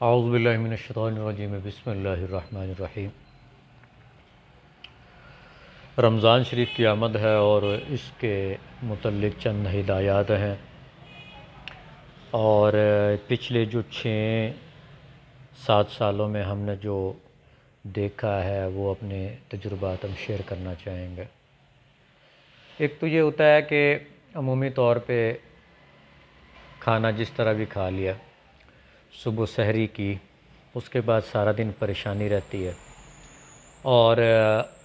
اعوذ باللہ من الشیطان الرجیم بسم اللہ الرحمن الرحیم۔ رمضان شریف کی آمد ہے اور اس کے متعلق چند ہدایات ہیں، اور پچھلے جو 6-7 سالوں میں ہم نے جو دیکھا ہے وہ اپنے تجربات ہم شیئر کرنا چاہیں گے۔ ایک تو یہ ہوتا ہے کہ عمومی طور پہ کھانا جس طرح بھی کھا لیا، صبح سحری کی، اس کے بعد سارا دن پریشانی رہتی ہے، اور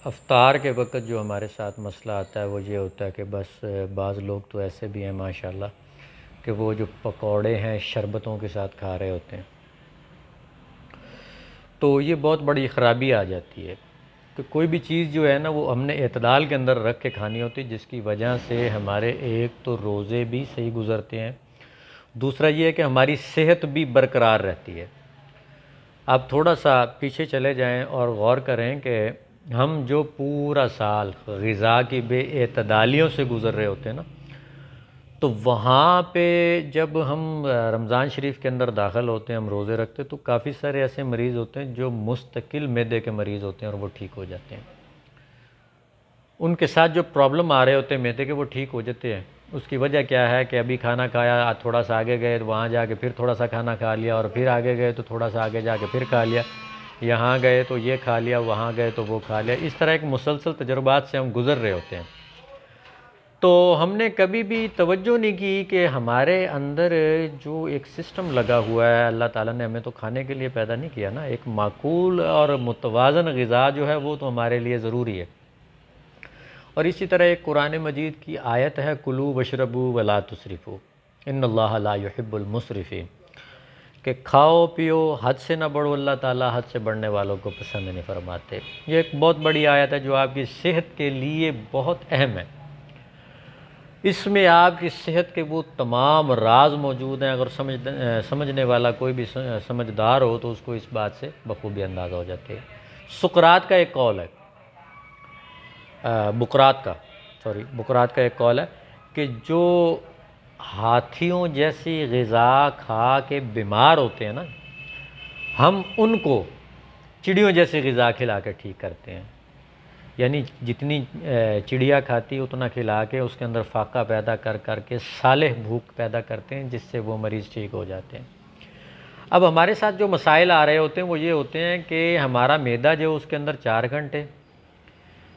افطار کے وقت جو ہمارے ساتھ مسئلہ آتا ہے وہ یہ ہوتا ہے کہ بس بعض لوگ تو ایسے بھی ہیں ماشاءاللہ کہ وہ جو پکوڑے ہیں شربتوں کے ساتھ کھا رہے ہوتے ہیں، تو یہ بہت بڑی خرابی آ جاتی ہے کہ کوئی بھی چیز جو ہے نا وہ ہم نے اعتدال کے اندر رکھ کے کھانی ہوتی، جس کی وجہ سے ہمارے ایک تو روزے بھی صحیح گزرتے ہیں، دوسرا یہ ہے کہ ہماری صحت بھی برقرار رہتی ہے۔ آپ تھوڑا سا پیچھے چلے جائیں اور غور کریں کہ ہم جو پورا سال غذا کی بے اعتدالیوں سے گزر رہے ہوتے ہیں نا، تو وہاں پہ جب ہم رمضان شریف کے اندر داخل ہوتے ہیں، ہم روزے رکھتے ہیں، تو کافی سارے ایسے مریض ہوتے ہیں جو مستقل معدے کے مریض ہوتے ہیں اور وہ ٹھیک ہو جاتے ہیں۔ ان کے ساتھ جو پرابلم آ رہے ہوتے ہیں معدے کے وہ ٹھیک ہو جاتے ہیں۔ اس کی وجہ کیا ہے کہ ابھی کھانا کھایا، تھوڑا سا آگے گئے تو وہاں جا کے پھر تھوڑا سا کھانا کھا لیا، اور پھر آگے گئے تو تھوڑا سا آگے جا کے پھر کھا لیا، یہاں گئے تو یہ کھا لیا، وہاں گئے تو وہ کھا لیا۔ اس طرح ایک مسلسل تجربات سے ہم گزر رہے ہوتے ہیں۔ تو ہم نے کبھی بھی توجہ نہیں کی کہ ہمارے اندر جو ایک سسٹم لگا ہوا ہے، اللہ تعالیٰ نے ہمیں تو کھانے کے لیے پیدا نہیں کیا نا، ایک معقول اور متوازن غذا جو ہے وہ تو ہمارے لیے ضروری ہے۔ اور اسی طرح ایک قرآن مجید کی آیت ہے، کلوا واشربوا ولا تسرفوا ان اللہ لا يحب المسرفین، کہ کھاؤ پیو، حد سے نہ بڑھو، اللہ تعالیٰ حد سے بڑھنے والوں کو پسند نہیں فرماتے۔ یہ ایک بہت بڑی آیت ہے جو آپ کی صحت کے لیے بہت اہم ہے۔ اس میں آپ کی صحت کے وہ تمام راز موجود ہیں، اگر سمجھنے والا کوئی بھی سمجھدار ہو تو اس کو اس بات سے بخوبی اندازہ ہو جاتے ہیں۔ سقراط کا ایک قول ہے، بقراط کا ایک قول ہے کہ جو ہاتھیوں جیسی غذا کھا کے بیمار ہوتے ہیں نا، ہم ان کو چڑیوں جیسی غذا کھلا کے ٹھیک کرتے ہیں۔ یعنی جتنی چڑیا کھاتی اتنا کھلا کے اس کے اندر فاقہ پیدا کر کر کے صالح بھوک پیدا کرتے ہیں، جس سے وہ مریض ٹھیک ہو جاتے ہیں۔ اب ہمارے ساتھ جو مسائل آ رہے ہوتے ہیں وہ یہ ہوتے ہیں کہ ہمارا معدہ جو اس کے اندر 4 گھنٹے،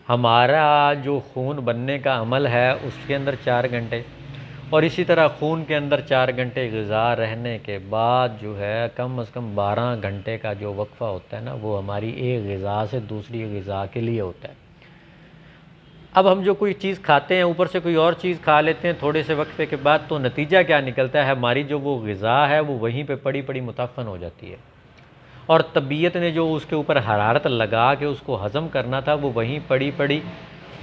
ہمارا جو خون بننے کا عمل ہے اس کے اندر 4 گھنٹے، اور اسی طرح خون کے اندر 4 گھنٹے غذا رہنے کے بعد جو ہے کم از کم 12 گھنٹے کا جو وقفہ ہوتا ہے نا، وہ ہماری ایک غذا سے دوسری غذا کے لیے ہوتا ہے۔ اب ہم جو کوئی چیز کھاتے ہیں اوپر سے کوئی اور چیز کھا لیتے ہیں تھوڑے سے وقفے کے بعد، تو نتیجہ کیا نکلتا ہے؟ ہماری جو وہ غذا ہے وہ وہیں پہ پڑی پڑی متعفن ہو جاتی ہے، اور طبیعت نے جو اس کے اوپر حرارت لگا کے اس کو ہضم کرنا تھا وہ وہیں پڑی پڑی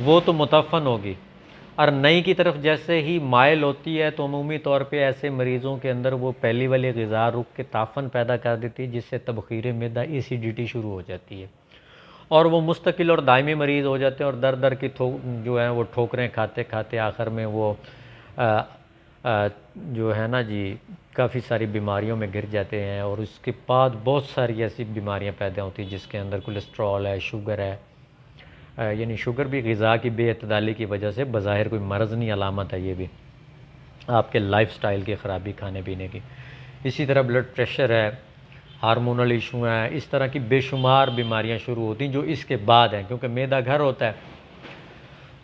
وہ تو متعفن ہوگی، اور نئی کی طرف جیسے ہی مائل ہوتی ہے تو عمومی طور پہ ایسے مریضوں کے اندر وہ پہلی والی غذا رک کے تعفن پیدا کر دیتی ہے، جس سے تبخیر معدہ ایسیڈیٹی شروع ہو جاتی ہے، اور وہ مستقل اور دائمی مریض ہو جاتے ہیں، اور در در کی جو ہیں وہ ٹھوکریں کھاتے کھاتے آخر میں وہ جو ہے نا جی کافی ساری بیماریوں میں گر جاتے ہیں، اور اس کے بعد بہت ساری ایسی بیماریاں پیدا ہوتی ہیں جس کے اندر کولیسٹرول ہے، شوگر ہے۔ یعنی شوگر بھی غذا کی بے اعتدالی کی وجہ سے بظاہر کوئی مرض نہیں، علامت ہے یہ بھی آپ کے لائف سٹائل کی خرابی، کھانے پینے کی۔ اسی طرح بلڈ پریشر ہے، ہارمونل ایشو ہیں، اس طرح کی بے شمار بیماریاں شروع ہوتی ہیں جو اس کے بعد ہیں، کیونکہ معدہ گھر ہوتا ہے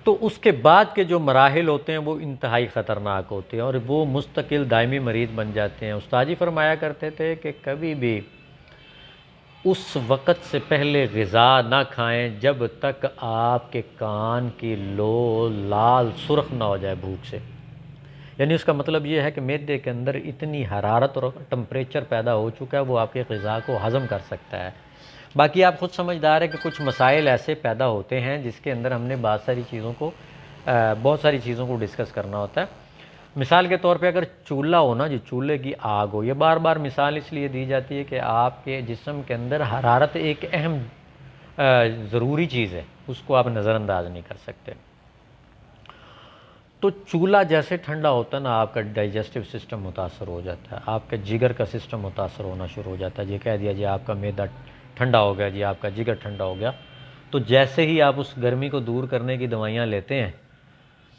تو اس کے بعد کے جو مراحل ہوتے ہیں وہ انتہائی خطرناک ہوتے ہیں، اور وہ مستقل دائمی مریض بن جاتے ہیں۔ استاد جی فرمایا کرتے تھے کہ کبھی بھی اس وقت سے پہلے غذا نہ کھائیں جب تک آپ کے کان کی لو لال سرخ نہ ہو جائے بھوک سے۔ یعنی اس کا مطلب یہ ہے کہ معدے کے اندر اتنی حرارت اور ٹمپریچر پیدا ہو چکا ہے وہ آپ کے غذا کو ہضم کر سکتا ہے۔ باقی آپ خود سمجھدار ہیں کہ کچھ مسائل ایسے پیدا ہوتے ہیں جس کے اندر ہم نے بہت ساری چیزوں کو ڈسکس کرنا ہوتا ہے۔ مثال کے طور پہ اگر چولہا ہو نا، جو چولہے کی آگ ہو، یہ بار بار مثال اس لیے دی جاتی ہے کہ آپ کے جسم کے اندر حرارت ایک اہم ضروری چیز ہے، اس کو آپ نظر انداز نہیں کر سکتے۔ تو چولہا جیسے ٹھنڈا ہوتا ہے نا آپ کا ڈائجسٹو سسٹم متاثر ہو جاتا ہے، آپ کے جگر کا سسٹم متاثر ہونا شروع ہو جاتا ہے، یہ کہہ دیا جی آپ کا معدہ ٹھنڈا ہو گیا، جی آپ کا جگر ٹھنڈا ہو گیا۔ تو جیسے ہی آپ اس گرمی کو دور کرنے کی دوائیاں لیتے ہیں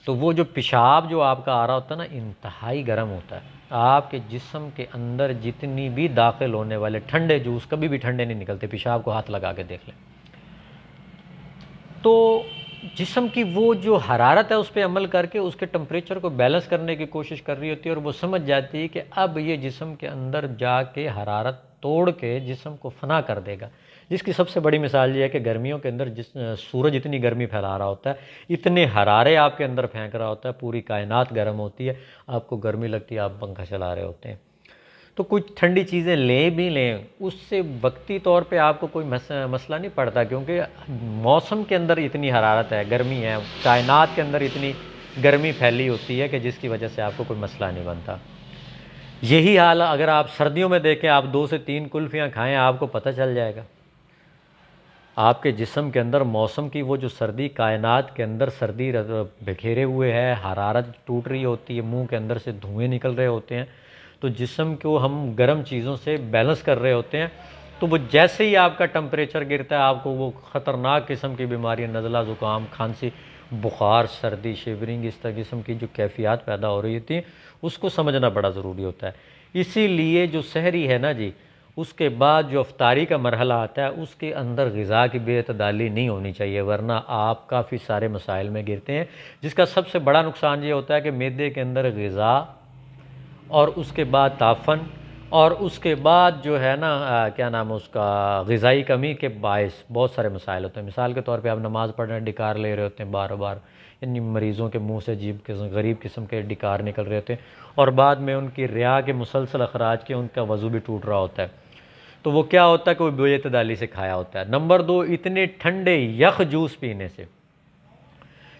تو وہ جو پیشاب جو آپ کا آ رہا ہوتا ہے نا انتہائی گرم ہوتا ہے، آپ کے جسم کے اندر جتنی بھی داخل ہونے والے ٹھنڈے جوس کبھی بھی ٹھنڈے نہیں نکلتے، پیشاب کو ہاتھ لگا کے دیکھ لیں۔ تو جسم کی وہ جو حرارت ہے اس پہ عمل کر کے اس کے ٹمپریچر کو بیلنس کرنے کی کوشش کر رہی ہوتی ہے، اور وہ سمجھ جاتی ہے کہ اب یہ جسم کے اندر جا کے حرارت توڑ کے جسم کو فنا کر دے گا، جس کی سب سے بڑی مثال یہ ہے کہ گرمیوں کے اندر سورج اتنی گرمی پھیلا رہا ہوتا ہے، اتنے حرارے آپ کے اندر پھینک رہا ہوتا ہے، پوری کائنات گرم ہوتی ہے، آپ کو گرمی لگتی ہے، آپ پنکھا چلا رہے ہوتے ہیں۔ تو کچھ ٹھنڈی چیزیں لیں بھی لیں اس سے وقتی طور پہ آپ کو کوئی مسئلہ نہیں پڑتا، کیونکہ موسم کے اندر اتنی حرارت ہے، گرمی ہے، کائنات کے اندر اتنی گرمی پھیلی ہوتی ہے کہ جس کی وجہ سے آپ کو کوئی مسئلہ نہیں بنتا۔ یہی حال اگر آپ سردیوں میں دیکھیں، آپ 2 سے 3 کلفیاں کھائیں، آپ کو پتہ چل جائے گا آپ کے جسم کے اندر موسم کی وہ جو سردی، کائنات کے اندر سردی بکھیرے ہوئے ہے، حرارت ٹوٹ رہی ہوتی ہے، منہ کے اندر سے دھوئیں نکل رہے ہوتے ہیں، تو جسم کو ہم گرم چیزوں سے بیلنس کر رہے ہوتے ہیں، تو وہ جیسے ہی آپ کا ٹمپریچر گرتا ہے آپ کو وہ خطرناک قسم کی بیماریاں، نزلہ، زکام، کھانسی، بخار، سردی، شیورنگ، اس طرح قسم کی جو کیفیات پیدا ہو رہی ہوتی ہیں اس کو سمجھنا بڑا ضروری ہوتا ہے۔ اسی لیے جو سحری ہے نا جی، اس کے بعد جو افطاری کا مرحلہ آتا ہے اس کے اندر غذا کی بے اعتدالی نہیں ہونی چاہیے، ورنہ آپ کافی سارے مسائل میں گرتے ہیں، جس کا سب سے بڑا نقصان یہ ہوتا ہے کہ معدے کے اندر غذا اور اس کے بعد تعفن اور اس کے بعد جو ہے نا کیا نام ہے اس کا، غذائی کمی کے باعث بہت سارے مسائل ہوتے ہیں۔ مثال کے طور پہ آپ نماز پڑھ رہے ہیں، ڈکار لے رہے ہوتے ہیں بار بار، یعنی مریضوں کے منہ سے عجیب غریب قسم کے ڈکار نکل رہے ہوتے ہیں، اور بعد میں ان کی ریا کے مسلسل اخراج کے ان کا وضو بھی ٹوٹ رہا ہوتا ہے، تو وہ کیا ہوتا ہے کہ وہ بے اعتدالی سے کھایا ہوتا ہے۔ نمبر 2، اتنے ٹھنڈے یخ جوس پینے سے،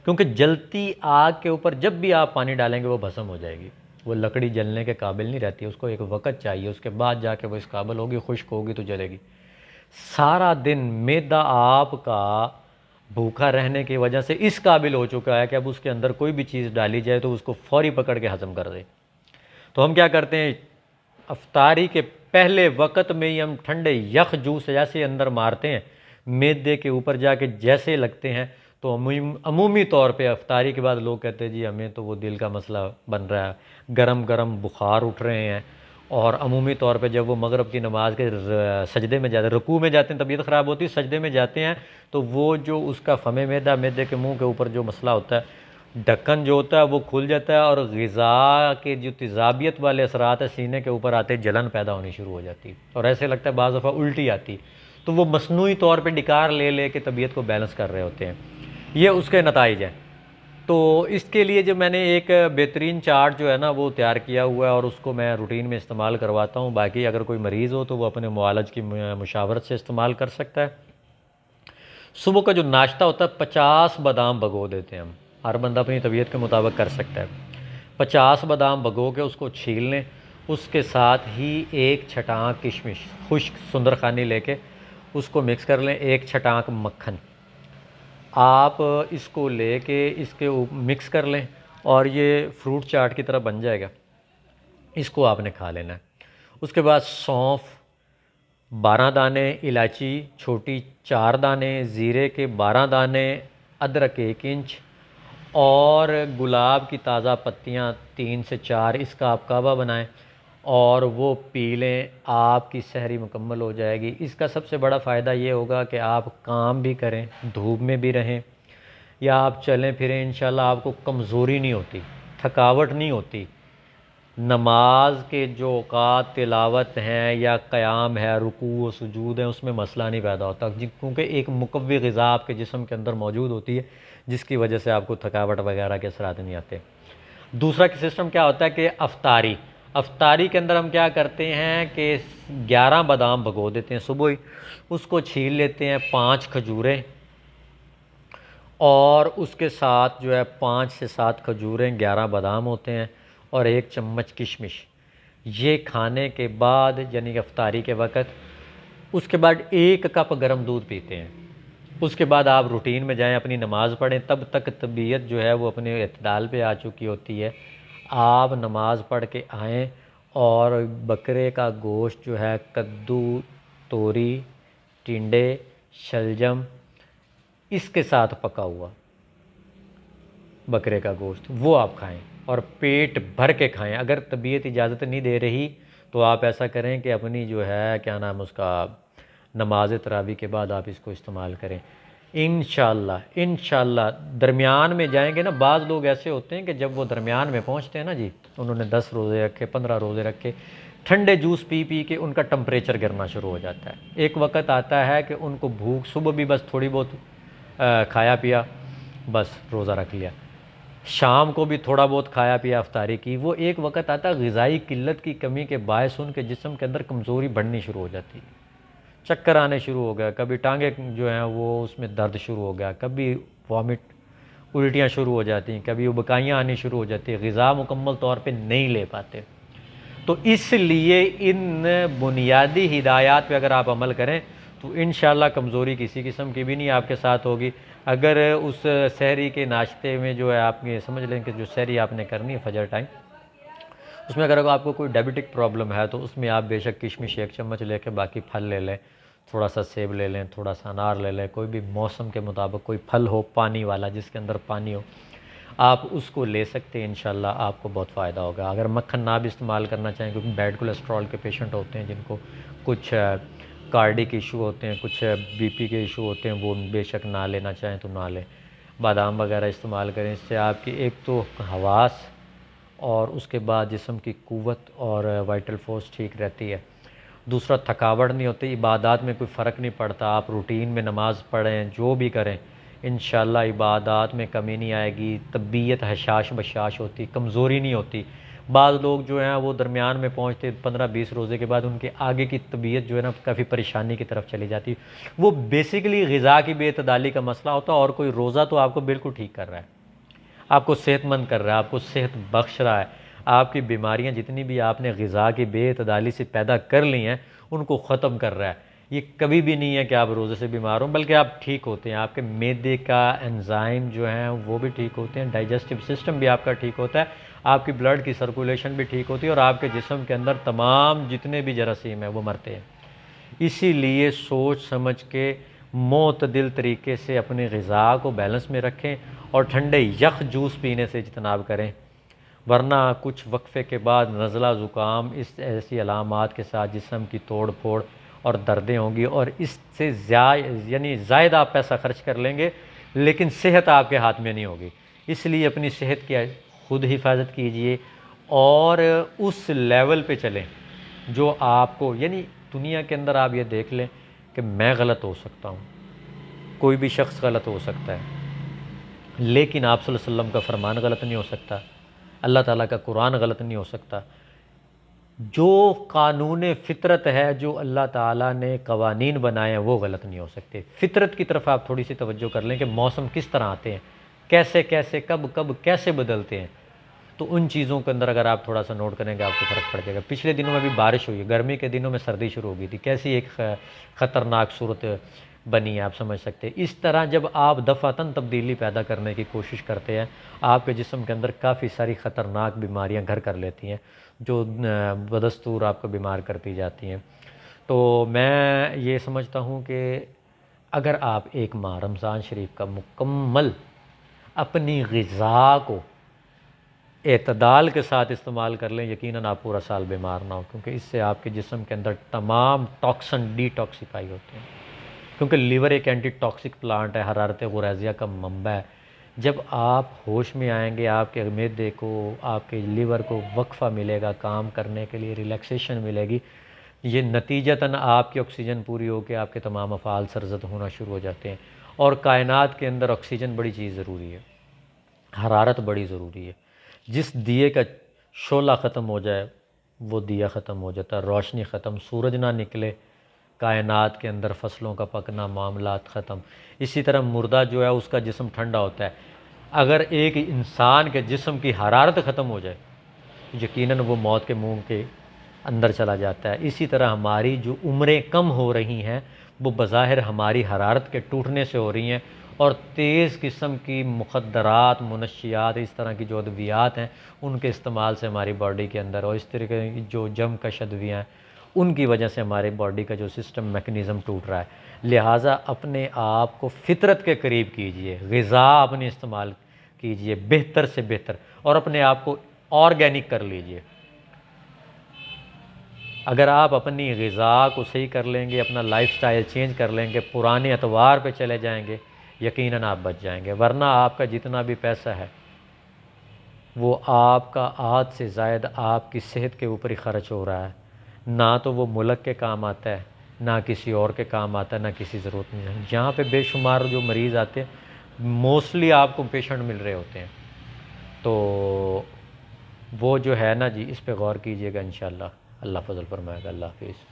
کیونکہ جلتی آگ کے اوپر جب بھی آپ پانی ڈالیں گے وہ بھسم ہو جائے گی، وہ لکڑی جلنے کے قابل نہیں رہتی، اس کو ایک وقت چاہیے، اس کے بعد جا کے وہ اس قابل ہوگی، خشک ہوگی تو جلے گی۔ سارا دن معدہ آپ کا بھوکا رہنے کی وجہ سے اس قابل ہو چکا ہے کہ اب اس کے اندر کوئی بھی چیز ڈالی جائے تو اس کو فوری پکڑ کے ہضم کر دے۔ تو ہم کیا کرتے ہیں، افطاری کے پہلے وقت میں ہی ہم ٹھنڈے یخ جوس ایسے اندر مارتے ہیں معدے کے اوپر جا کے، جیسے لگتے ہیں تو عمومی طور پہ افطاری کے بعد لوگ کہتے ہیں جی ہمیں تو وہ دل کا مسئلہ بن رہا ہے، گرم گرم بخار اٹھ رہے ہیں، اور عمومی طور پہ جب وہ مغرب کی نماز کے سجدے میں جاتے ہیں، رکوع میں جاتے ہیں طبیعت خراب ہوتی ہے، سجدے میں جاتے ہیں تو وہ جو اس کا فم معدہ، معدے کے منہ کے اوپر جو مسئلہ ہوتا ہے، ڈھکن جو ہوتا ہے وہ کھل جاتا ہے، اور غذا کے جو تیزابیت والے اثرات ہیں سینے کے اوپر آتے، جلن پیدا ہونی شروع ہو جاتی، اور ایسے لگتا ہے بعض دفعہ الٹی آتی، تو وہ مصنوعی طور پہ ڈکار لے لے کے طبیعت کو بیلنس کر رہے ہوتے ہیں، یہ اس کے نتائج ہیں۔ تو اس کے لیے جو میں نے ایک بہترین چارٹ جو ہے نا وہ تیار کیا ہوا ہے، اور اس کو میں روٹین میں استعمال کرواتا ہوں، باقی اگر کوئی مریض ہو تو وہ اپنے معالج کی مشاورت سے استعمال کر سکتا ہے۔ صبح کا جو ناشتہ ہوتا ہے 50 بادام بھگو دیتے ہیں ہم، ہر بندہ اپنی طبیعت کے مطابق کر سکتا ہے، 50 بادام بھگو کے اس کو چھیل لیں، اس کے ساتھ ہی 1 چھٹانک کشمش خشک سندرخانی لے کے اس کو مکس کر لیں، 1 چھٹانک مکھن، آپ اس کو لے کے اس کے مکس کر لیں، اور یہ فروٹ چاٹ کی طرح بن جائے گا، اس کو آپ نے کھا لینا ہے۔ اس کے بعد سونف 12 دانے، الائچی چھوٹی 4 دانے، زیرے کے 12 دانے، ادرک 1 انچ، اور گلاب کی تازہ پتیاں 3 سے 4، اس کا آپ کعبہ بنائیں اور وہ پی لیں، آپ کی سحری مکمل ہو جائے گی۔ اس کا سب سے بڑا فائدہ یہ ہوگا کہ آپ کام بھی کریں، دھوپ میں بھی رہیں، یا آپ چلیں پھریں، انشاءاللہ آپ کو کمزوری نہیں ہوتی، تھکاوٹ نہیں ہوتی، نماز کے جو اوقات تلاوت ہیں یا قیام ہے، رکوع و سجود ہیں، اس میں مسئلہ نہیں پیدا ہوتا، کیونکہ ایک مقوی غذا آپ کے جسم کے اندر موجود ہوتی ہے، جس کی وجہ سے آپ کو تھکاوٹ وغیرہ کے اثرات نہیں آتے۔ دوسرا سسٹم کیا ہوتا ہے کہ افطاری کے اندر ہم کیا کرتے ہیں کہ 11 بادام بھگو دیتے ہیں صبح ہی، اس کو چھیل لیتے ہیں، 5 کھجوریں، اور اس کے ساتھ جو ہے 5 سے 7 کھجوریں، 11 بادام ہوتے ہیں، اور 1 چمچ کشمش، یہ کھانے کے بعد یعنی افطاری کے وقت، اس کے بعد 1 کپ گرم دودھ پیتے ہیں، اس کے بعد آپ روٹین میں جائیں، اپنی نماز پڑھیں، تب تک طبیعت جو ہے وہ اپنے اعتدال پہ آ چکی ہوتی ہے۔ آپ نماز پڑھ کے آئیں اور بکرے کا گوشت جو ہے کدو، توری، ٹنڈے، شلجم، اس کے ساتھ پکا ہوا بکرے کا گوشت وہ آپ کھائیں اور پیٹ بھر کے کھائیں۔ اگر طبیعت اجازت نہیں دے رہی تو آپ ایسا کریں کہ اپنی جو ہے کیا نام اس کا نماز تراویح کے بعد آپ اس کو استعمال کریں۔ انشاءاللہ درمیان میں جائیں گے نا، بعض لوگ ایسے ہوتے ہیں کہ جب وہ درمیان میں پہنچتے ہیں نا جی، انہوں نے 10 روزے رکھے، 15 روزے رکھے، ٹھنڈے جوس پی پی کے ان کا ٹمپریچر گرنا شروع ہو جاتا ہے۔ ایک وقت آتا ہے کہ ان کو بھوک، صبح بھی بس تھوڑی بہت کھایا پیا، بس روزہ رکھ لیا، شام کو بھی تھوڑا بہت کھایا پیا، افطاری کی، وہ ایک وقت آتا ہے غذائی قلت کی کمی کے باعث ان کے جسم کے اندر کمزوری بڑھنی شروع ہو جاتی ہے، چکر آنے شروع ہو گیا، کبھی ٹانگیں جو ہیں وہ اس میں درد شروع ہو گیا، کبھی وامٹ، الٹیاں شروع ہو جاتی ہیں، کبھی ابکائیاں آنی شروع ہو جاتی ہیں، غذا مکمل طور پہ نہیں لے پاتے۔ تو اس لیے ان بنیادی ہدایات پہ اگر آپ عمل کریں تو انشاءاللہ کمزوری کسی قسم کی بھی نہیں آپ کے ساتھ ہوگی۔ اگر اس سحری کے ناشتے میں جو ہے آپ یہ سمجھ لیں کہ جو سحری آپ نے کرنی ہے فجر ٹائم، اس میں اگر آپ کو کوئی ڈائبٹک پرابلم ہے تو اس میں آپ بے شک کشمش 1 چمچ لے کے باقی پھل لے لیں، تھوڑا سا سیب لے لیں، تھوڑا سا انار لے لیں، کوئی بھی موسم کے مطابق کوئی پھل ہو پانی والا جس کے اندر پانی ہو، آپ اس کو لے سکتے ہیں، انشاءاللہ آپ کو بہت فائدہ ہوگا۔ اگر مکھن نہ بھی استعمال کرنا چاہیں کیونکہ بیڈ کولیسٹرول کے پیشنٹ ہوتے ہیں جن کو کچھ کارڈک ایشو ہوتے ہیں، کچھ بی پی کے ایشو ہوتے ہیں، وہ بے شک نہ لینا چاہیں تو نہ لیں، بادام وغیرہ استعمال کریں، اس سے آپ کی ایک تو حواس اور اس کے بعد جسم کی قوت اور وائٹل فورس ٹھیک رہتی ہے، دوسرا تھکاوٹ نہیں ہوتی، عبادات میں کوئی فرق نہیں پڑتا، آپ روٹین میں نماز پڑھیں جو بھی کریں انشاءاللہ عبادات میں کمی نہیں آئے گی، طبیعت حشاش بشاش ہوتی، کمزوری نہیں ہوتی۔ بعض لوگ جو ہیں وہ درمیان میں پہنچتے 15-20 روزے کے بعد ان کے آگے کی طبیعت جو ہے نا کافی پریشانی کی طرف چلی جاتی، وہ بیسیکلی غذا کی بے اعتدالی کا مسئلہ ہوتا ہے، اور کوئی روزہ تو آپ کو بالکل ٹھیک کر رہا ہے، آپ کو صحت مند کر رہا ہے، آپ کو صحت بخش رہا ہے، آپ کی بیماریاں جتنی بھی آپ نے غذا کی بے اعتدالی سے پیدا کر لی ہیں ان کو ختم کر رہا ہے۔ یہ کبھی بھی نہیں ہے کہ آپ روزے سے بیمار ہوں، بلکہ آپ ٹھیک ہوتے ہیں، آپ کے معدے کا انزائم جو ہیں وہ بھی ٹھیک ہوتے ہیں، ڈائجسٹو سسٹم بھی آپ کا ٹھیک ہوتا ہے، آپ کی بلڈ کی سرکولیشن بھی ٹھیک ہوتی ہے، اور آپ کے جسم کے اندر تمام جتنے بھی جراثیم ہیں وہ مرتے ہیں۔ اسی لیے سوچ سمجھ کے معتدل طریقے سے اپنی غذا کو بیلنس میں رکھیں اور ٹھنڈے یخ جوس پینے سے اجتناب کریں، ورنہ کچھ وقفے کے بعد نزلہ زکام اس ایسی علامات کے ساتھ جسم کی توڑ پھوڑ اور دردیں ہوں گی، اور اس سے یعنی زائد آپ پیسہ خرچ کر لیں گے لیکن صحت آپ کے ہاتھ میں نہیں ہوگی۔ اس لیے اپنی صحت کی خود حفاظت کیجئے اور اس لیول پہ چلیں جو آپ کو، یعنی دنیا کے اندر آپ یہ دیکھ لیں کہ میں غلط ہو سکتا ہوں، کوئی بھی شخص غلط ہو سکتا ہے، لیکن آپ صلی اللہ علیہ وسلم کا فرمان غلط نہیں ہو سکتا، اللہ تعالیٰ کا قرآن غلط نہیں ہو سکتا، جو قانون فطرت ہے، جو اللہ تعالیٰ نے قوانین بنائے ہیں وہ غلط نہیں ہو سکتے۔ فطرت کی طرف آپ تھوڑی سی توجہ کر لیں کہ موسم کس طرح آتے ہیں، کیسے کیسے کب کب کیسے بدلتے ہیں، تو ان چیزوں کے اندر اگر آپ تھوڑا سا نوٹ کریں گے آپ کو فرق پڑ جائے گا۔ پچھلے دنوں میں بھی بارش ہوئی ہے، گرمی کے دنوں میں سردی شروع ہو گئی تھی، کیسی ایک خطرناک صورت بنی ہے آپ سمجھ سکتے ہیں۔ اس طرح جب آپ دفعتاً تبدیلی پیدا کرنے کی کوشش کرتے ہیں، آپ کے جسم کے اندر کافی ساری خطرناک بیماریاں گھر کر لیتی ہیں جو بدستور آپ کو بیمار کرتی جاتی ہیں۔ تو میں یہ سمجھتا ہوں کہ اگر آپ ایک ماہ رمضان شریف کا مکمل اپنی غذا کو اعتدال کے ساتھ استعمال کر لیں، یقیناً آپ پورا سال بیمار نہ ہو، کیونکہ اس سے آپ کے جسم کے اندر تمام ٹاکسن ڈی ٹاکسیفائی ہوتے ہیں، کیونکہ لیور ایک اینٹی ٹاکسک پلانٹ ہے، حرارت غریزیہ کا منبع ہے۔ جب آپ ہوش میں آئیں گے آپ کے معدے کو، آپ کے لیور کو وقفہ ملے گا کام کرنے کے لیے، ریلیکسیشن ملے گی، یہ نتیجتاً آپ کی آکسیجن پوری ہو کے آپ کے تمام افعال سرزد ہونا شروع ہو جاتے ہیں، اور کائنات کے اندر آکسیجن بڑی چیز ضروری ہے، حرارت بڑی ضروری ہے۔ جس دیے کا شعلہ ختم ہو جائے وہ دیا ختم ہو جاتا ہے، روشنی ختم، سورج نہ نکلے کائنات کے اندر فصلوں کا پکنا، معاملات ختم۔ اسی طرح مردہ جو ہے اس کا جسم ٹھنڈا ہوتا ہے، اگر ایک انسان کے جسم کی حرارت ختم ہو جائے یقیناً وہ موت کے منہ کے اندر چلا جاتا ہے۔ اسی طرح ہماری جو عمریں کم ہو رہی ہیں وہ بظاہر ہماری حرارت کے ٹوٹنے سے ہو رہی ہیں، اور تیز قسم کی مخدرات، منشیات، اس طرح کی جو ادویات ہیں ان کے استعمال سے ہماری باڈی کے اندر، اور اس طریقے کی جو جم کش ادویاں ہیں ان کی وجہ سے ہمارے باڈی کا جو سسٹم میکنزم ٹوٹ رہا ہے۔ لہٰذا اپنے آپ کو فطرت کے قریب کیجئے، غذا اپنی استعمال کیجئے بہتر سے بہتر، اور اپنے آپ کو آرگینک کر لیجئے۔ اگر آپ اپنی غذا کو صحیح کر لیں گے، اپنا لائف سٹائل چینج کر لیں گے، پرانے اطوار پہ چلے جائیں گے، یقیناً آپ بچ جائیں گے، ورنہ آپ کا جتنا بھی پیسہ ہے وہ آپ کا آدھ سے زائد آپ کی صحت کے اوپر ہی خرچ ہو رہا ہے، نہ تو وہ ملک کے کام آتا ہے، نہ کسی اور کے کام آتا ہے، نہ کسی ضرورت نہیں ہے۔ جہاں پہ بے شمار جو مریض آتے ہیں موسٹلی آپ کو پیشنٹ مل رہے ہوتے ہیں، تو وہ جو ہے نا جی اس پہ غور کیجئے گا انشاءاللہ، اللہ فضل فرمائے گا۔ اللہ حافظ۔